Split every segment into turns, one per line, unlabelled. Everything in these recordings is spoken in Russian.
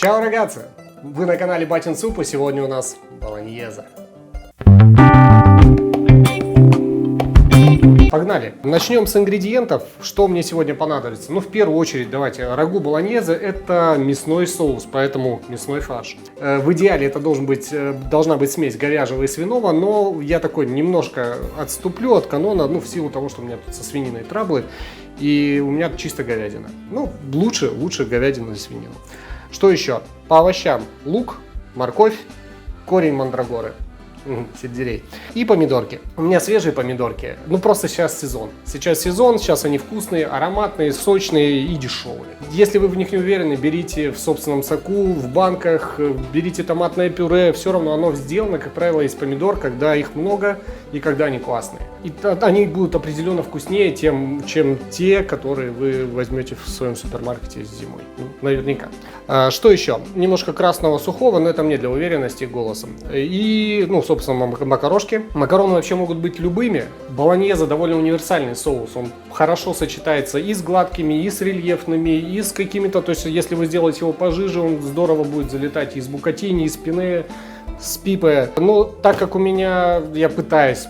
Чао, рагazzi! Вы на канале Батин Суп, и сегодня у нас болоньезе. Погнали! Начнем с ингредиентов. Что мне сегодня понадобится? Ну, в первую очередь, давайте, рагу болоньезе — это мясной соус, поэтому мясной фарш. В идеале это должна быть смесь говяжьего и свиного, но я такой немножко отступлю от канона, ну, в силу того, что у меня тут со свининой траблы, и у меня чисто говядина. Ну, лучше говядину и свинину. Что еще? По овощам: лук, морковь, корень мандрагоры, сельдерей и помидорки. У меня свежие помидорки. Ну, просто сейчас сезон. Сейчас они вкусные, ароматные, сочные и дешевые. Если вы в них не уверены, берите в собственном соку, в банках, берите томатное пюре. Все равно оно сделано, как правило, из помидор, когда их много и когда они классные. И они будут определенно вкуснее, чем те, которые вы возьмете в своем супермаркете зимой. Ну, наверняка. Что еще? Немножко красного сухого, но это мне для уверенности голосом. И, собственно, макарошки. Макароны вообще могут быть любыми. Болоньезе довольно универсальный соус. Он хорошо сочетается и с гладкими, и с рельефными, и с какими-то... То есть, если вы сделаете его пожиже, он здорово будет залетать и с букатини, и с пине, с пипы. Но так как я пытаюсь,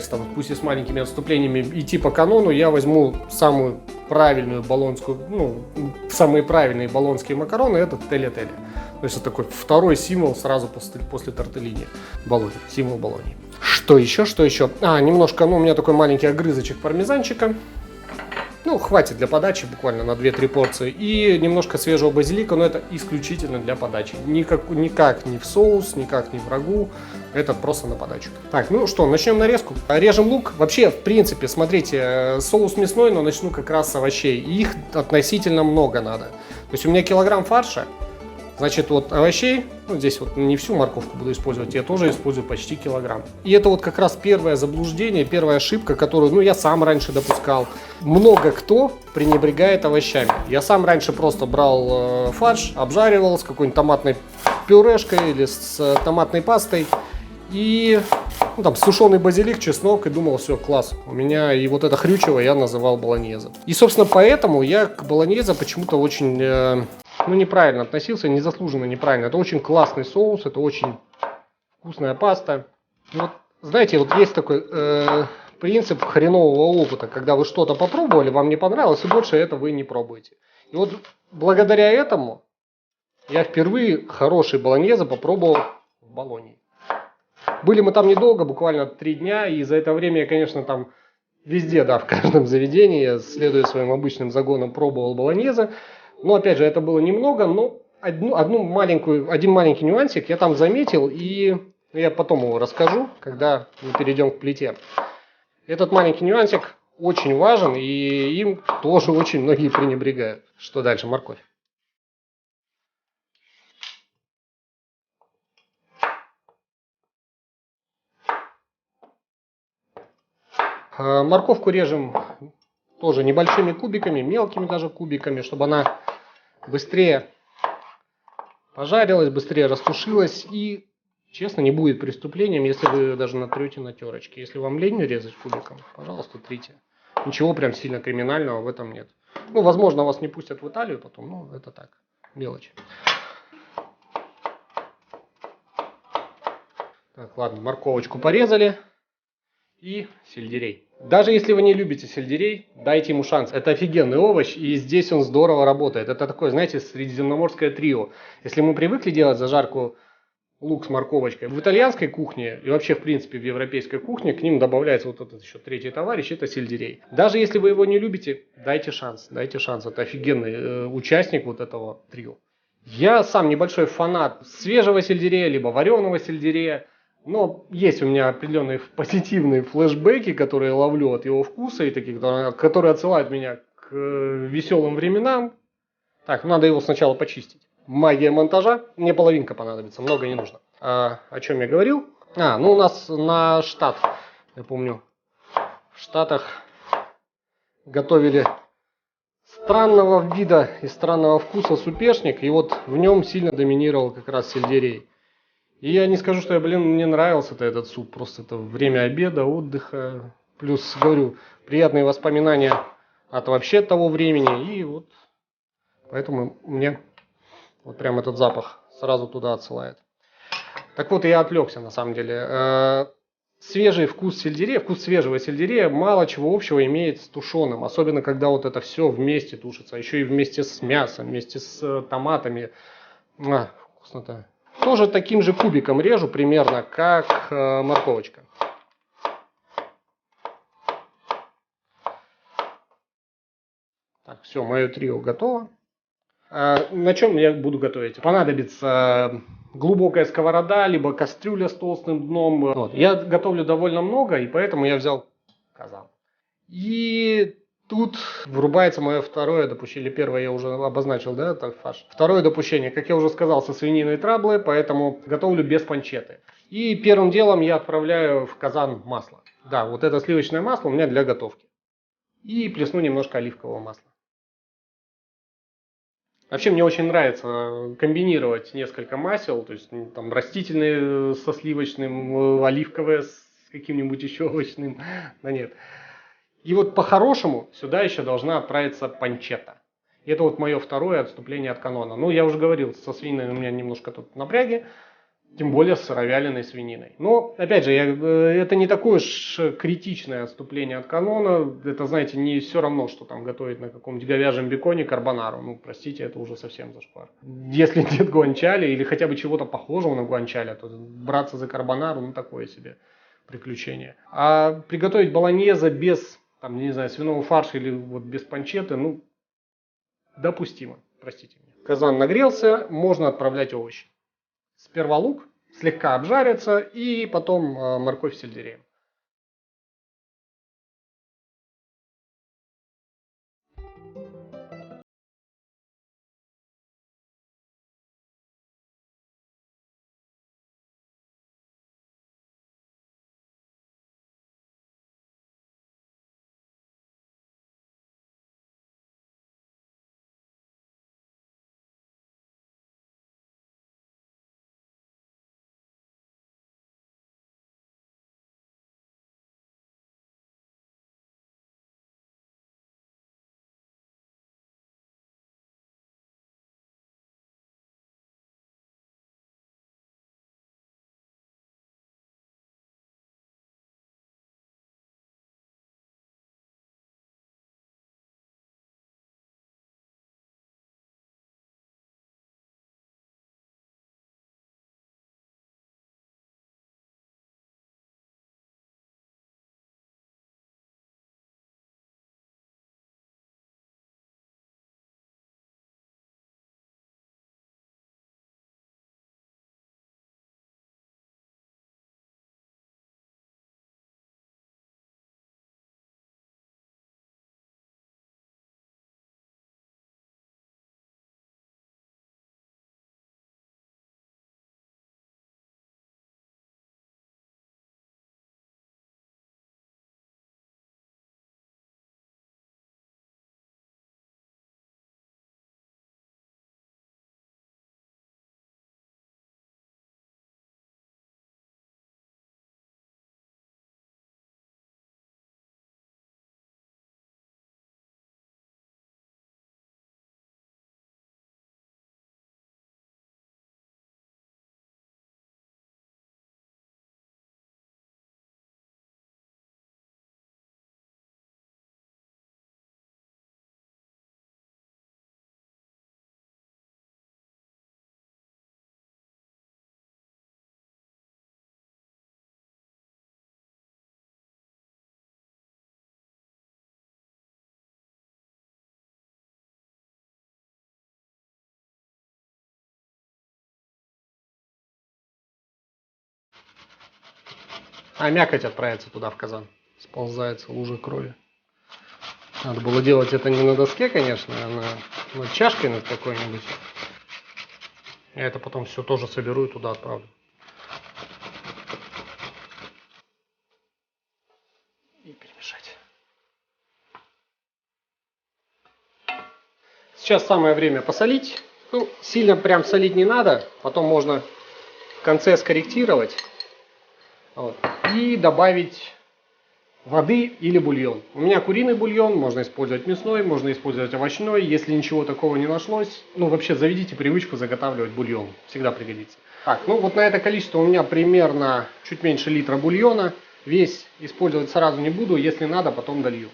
там, пусть и с маленькими отступлениями, идти по канону, я возьму самую правильную болонскую, самые правильные болонские макароны — это таgliatelle. То есть это такой второй символ сразу после тортеллини. Болоньи, символ Болоньи. Что еще? Немножко, у меня такой маленький огрызочек пармезанчика. Хватит для подачи, буквально на 2-3 порции. И немножко свежего базилика, но это исключительно для подачи. Никак не в соус, никак не в рагу. Это просто на подачу. Так, начнем нарезку. Режем лук. Вообще, в принципе, смотрите, соус мясной, но начну как раз с овощей. Их относительно много надо. То есть у меня килограмм фарша. Значит, овощей, здесь не всю морковку буду использовать, я тоже использую почти килограмм. И это как раз первое заблуждение, первая ошибка, которую, я сам раньше допускал. Много кто пренебрегает овощами. Я сам раньше просто брал фарш, обжаривал с какой-нибудь томатной пюрешкой или с томатной пастой. И сушеный базилик, чеснок, и думал, все, класс. У меня и это хрючево я называл болоньезе. И, собственно, поэтому я к болоньезе почему-то очень... неправильно относился, незаслуженно неправильно. Это очень классный соус, это очень вкусная паста. Знаете, есть такой принцип хренового опыта, когда вы что-то попробовали, вам не понравилось, и больше это вы не пробуете. И благодаря этому я впервые хороший болоньезе попробовал в Болоньи. Были мы там недолго, буквально 3 дня, и за это время я, конечно, там везде, в каждом заведении, я, следуя своим обычным загонам, пробовал болоньезе. Но, опять же, это было немного, но один маленький нюансик я там заметил, и я потом его расскажу, когда мы перейдем к плите. Этот маленький нюансик очень важен, и им тоже очень многие пренебрегают. Что дальше? Морковь. Морковку режем тоже небольшими кубиками, мелкими даже кубиками, чтобы она быстрее пожарилась, быстрее растушилась. И, честно, не будет преступлением, если вы даже натрете на терочке. Если вам лень резать кубиком, пожалуйста, трите. Ничего прям сильно криминального в этом нет. Возможно, вас не пустят в Италию потом, но это так, мелочь. Так, ладно, морковочку порезали. И сельдерей. Даже если вы не любите сельдерей, дайте ему шанс. Это офигенный овощ, и здесь он здорово работает. Это такое, знаете, средиземноморское трио. Если мы привыкли делать зажарку лук с морковочкой, в итальянской кухне и вообще, в принципе, в европейской кухне к ним добавляется этот еще третий товарищ, это сельдерей. Даже если вы его не любите, дайте шанс. Это офигенный участник этого трио. Я сам небольшой фанат свежего сельдерея, либо вареного сельдерея. Но есть у меня определенные позитивные флешбеки, которые я ловлю от его вкуса, и такие, которые отсылают меня к веселым временам. Так, надо его сначала почистить. Магия монтажа. Мне половинка понадобится, много не нужно. О чем я говорил? У нас на штат, я помню, в Штатах готовили странного вида и странного вкуса супешник, и в нем сильно доминировал как раз сельдерей. И я не скажу, что мне нравился этот суп. Просто это время обеда, отдыха. Плюс, говорю, приятные воспоминания от вообще того времени. И поэтому мне Вот прям этот запах сразу туда отсылает. Так вот, я отвлекся на самом деле. Свежий вкус сельдерея, вкус свежего сельдерея мало чего общего имеет с тушеным. Особенно, когда вот это все вместе тушится. Еще и вместе с мясом, вместе с томатами. Вкусно-то. Тоже таким же кубиком режу примерно, как морковочка. Так, все, мое трио готово. На чем я буду готовить? Понадобится глубокая сковорода, либо кастрюля с толстым дном. Вот. Я готовлю довольно много, и поэтому я взял казан. И тут врубается мое второе допущение. Или первое я уже обозначил, да, это фарш. Второе допущение, как я уже сказал, со свининой траблы, поэтому готовлю без панчеты. И первым делом я отправляю в казан масло. Да, вот это сливочное масло у меня для готовки. И плесну немножко оливкового масла. Вообще мне очень нравится комбинировать несколько масел, то есть там растительные со сливочным, оливковые с каким-нибудь еще овощным, да нет. И вот по-хорошему сюда еще должна отправиться панчетта. И это вот мое второе отступление от канона. Ну, я уже говорил, со свининой у меня немножко тут напряги, тем более с сыровяленой свининой. Но, опять же, это не такое уж критичное отступление от канона. Это, знаете, не все равно, что там готовить на каком-нибудь говяжьем беконе карбонару. Ну, простите, это уже совсем зашквар. Если нет гуанчали или хотя бы чего-то похожего на гуанчали, то браться за карбонару, ну, такое себе приключение. А приготовить болоньезе без, там, не знаю, свиного фарша или вот без панчетты, ну, допустимо, простите меня. Казан нагрелся, можно отправлять овощи. Сперва лук, слегка обжарится, и потом морковь с сельдереем. А мякоть отправится туда, в казан. Сползается лужа крови. Надо было делать это не на доске, конечно, а над чашкой над какой-нибудь. Я это потом все тоже соберу и туда отправлю. И перемешать. Сейчас самое время посолить. Ну, сильно прям солить не надо. Потом можно в конце скорректировать. Вот. И добавить воды или бульон. У меня куриный бульон, можно использовать мясной, можно использовать овощной. Если ничего такого не нашлось, ну вообще заведите привычку заготавливать бульон, всегда пригодится. Так, ну вот на это количество у меня примерно чуть меньше литра бульона. Весь использовать сразу не буду, если надо, потом долью.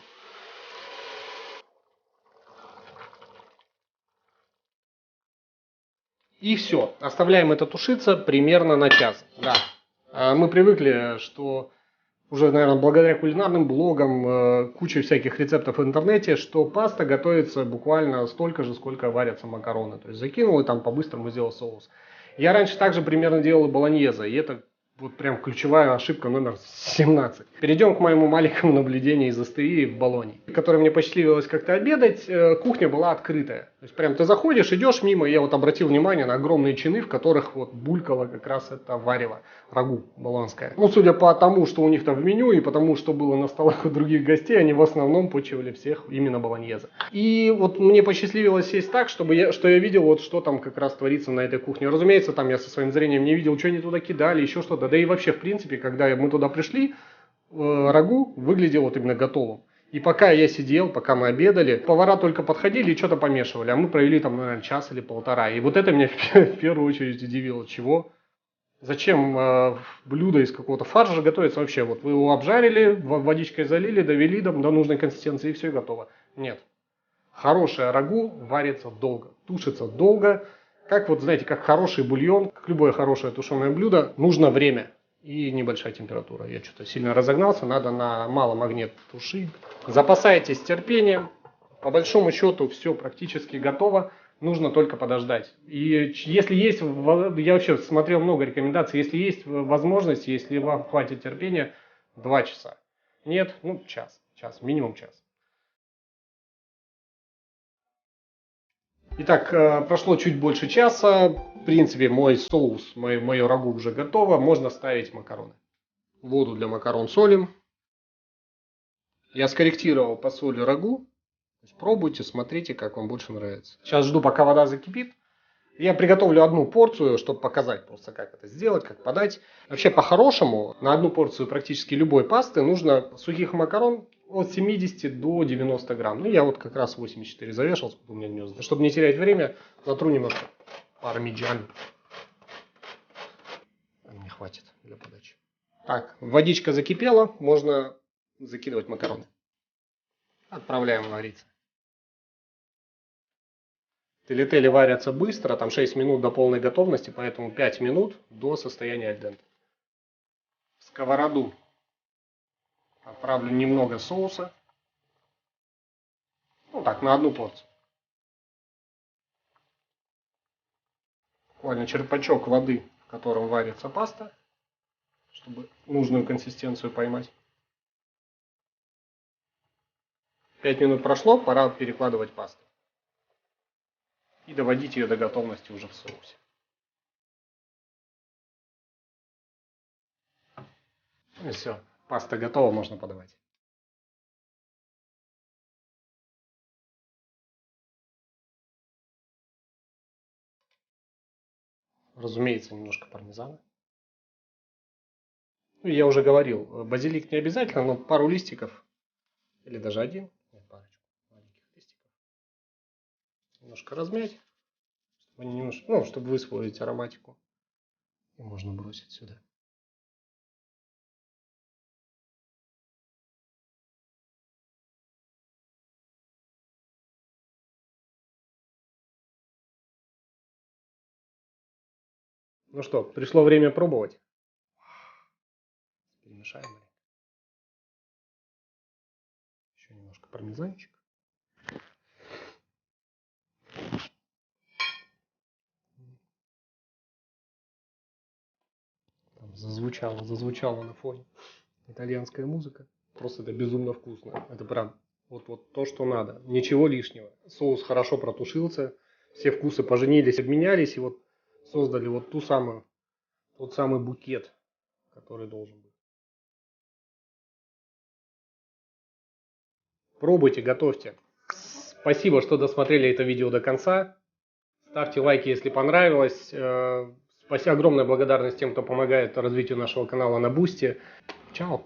И все, оставляем это тушиться примерно на час. Да. Мы привыкли, что уже, наверное, благодаря кулинарным блогам, куче всяких рецептов в интернете, что паста готовится буквально столько же, сколько варятся макароны. То есть закинул и там по-быстрому сделал соус. Я раньше также примерно делал болоньезе, и это вот прям ключевая ошибка номер 17. Перейдем к моему маленькому наблюдению из СТИ в Болонье, которое мне посчастливилось как-то обедать. Кухня была открытая. То есть прям ты заходишь, идешь мимо, и я вот обратил внимание на огромные чины, в которых вот булькало как раз это варево, рагу болонское. Ну, судя по тому, что у них там в меню, и потому, что было на столах у других гостей, они в основном почивали всех именно болоньезе. И вот мне посчастливилось сесть так, что я видел, вот что там как раз творится на этой кухне. Разумеется, там я со своим зрением не видел, что они туда кидали, еще что-то. Да и вообще, в принципе, когда мы туда пришли, рагу выглядел вот именно готовым. И пока я сидел, пока мы обедали, повара только подходили и что-то помешивали, а мы провели там, наверное, час или полтора. И вот это меня в первую очередь удивило. Чего? Зачем блюдо из какого-то фарша готовится вообще? Вот вы его обжарили, водичкой залили, довели до нужной консистенции и все, и готово. Нет. Хорошее рагу варится долго, тушится долго. Как вот, знаете, как хороший бульон, как любое хорошее тушеное блюдо, нужно время и небольшая температура. Я что-то сильно разогнался, надо на малом огне тушить. Запасайтесь терпением. По большому счету все практически готово. Нужно только подождать. И если есть, я вообще смотрел много рекомендаций, если есть возможность, если вам хватит терпения, 2 часа. Нет, ну час, минимум час. Итак, прошло чуть больше часа. В принципе, мой соус, мое рагу уже готово. Можно ставить макароны. Воду для макарон солим. Я скорректировал по соли рагу. Пробуйте, смотрите, как вам больше нравится. Сейчас жду, пока вода закипит. Я приготовлю одну порцию, чтобы показать просто, как это сделать, как подать. Вообще, по-хорошему, на одну порцию практически любой пасты нужно сухих макарон от 70 до 90 грамм. Ну, я вот как раз 84 завешал, сколько у меня гнезда. Чтобы не терять время, натру немножко пармиджан. Не хватит для подачи. Так, водичка закипела, можно закидывать макароны. Отправляем вариться. Тельятели варятся быстро, там 6 минут до полной готовности, поэтому 5 минут до состояния аль денте. В сковороду отправлю немного соуса. Ну так, на одну порцию. Буквально черпачок воды, в котором варится паста, чтобы нужную консистенцию поймать. 5 минут прошло, пора перекладывать пасту. И доводить ее до готовности уже в соусе. И все, паста готова, можно подавать. Разумеется, немножко пармезана. Ну, я уже говорил, базилик не обязательно, но пару листиков, или даже один, парочку маленьких листиков, немножко размять, чтобы высвоить ароматику. И можно бросить сюда. Ну что, пришло время пробовать. Перемешаем. Еще немножко пармезанчик. Там зазвучала на фоне итальянская музыка. Просто это безумно вкусно. Это прям вот то, что надо. Ничего лишнего. Соус хорошо протушился. Все вкусы поженились, обменялись. И вот создали вот тот самый букет, который должен быть. Пробуйте, готовьте. Спасибо, что досмотрели это видео до конца. Ставьте лайки, если понравилось. Спасибо, огромная благодарность тем, кто помогает развитию нашего канала на Бусти. Чао!